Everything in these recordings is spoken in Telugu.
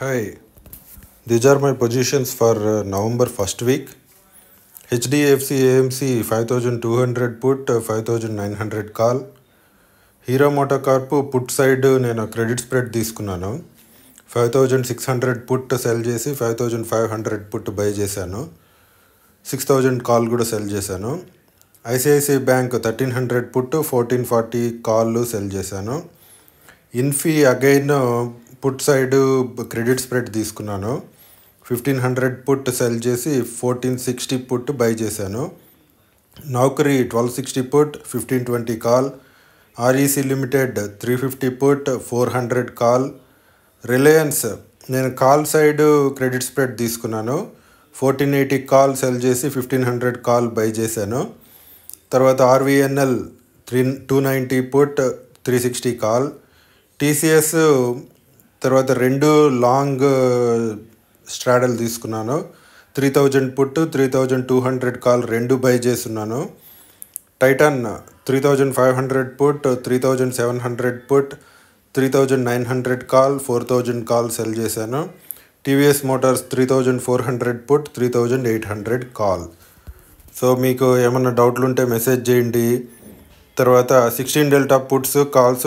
Hi, these are my positions for November first week. HDFC AMC 5200 put, 5900 call. Hero MotoCorp put side నేను క్రెడిట్ స్ప్రెడ్ తీసుకున్నాను. 5600 పుట్ సెల్ చేసి 5500 పుట్ బై చేశాను. 6000 కాల్ కూడా సెల్ చేశాను. ICICI bank 1300 put 1440 call sell చేశాను. Infy again put side credit spread తీసుకున్నాను. 1500 పుట్ సెల్ చేసి 1460 పుట్ బై చేశాను. Naukri 1260 put 1520 call. REC limited 350 put 400 call. Reliance నేను కాల్ సైడ్ క్రెడిట్ స్ప్రెడ్ తీసుకున్నాను. 1480 కాల్ సెల్ చేసి 1500 కాల్ బై చేశాను. తర్వాత ఆర్వీఎన్ఎల్ 290 పుట్ 360 కాల్. టీసీఎస్ తర్వాత 2 లాంగ్ స్ట్రాడల్ తీసుకున్నాను. 3000 పుట్ 3200 కాల్ 2 బై చేస్తున్నాను. Titan 3500 put 3700 put 3900 call 4000 call sell చేశాను. TVS Motors 3400 put 3800 call. So మీకు ఏమన్నా డౌట్లు ఉంటే మెసేజ్ చేయండి. తర్వాత 16 డెల్టా పుట్స్ కాల్స్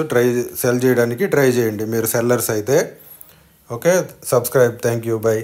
సెల్ చేయడానికి ట్రై చేయండి మీరు సెల్లర్స్ అయితే. Okay, subscribe. Thank you. By.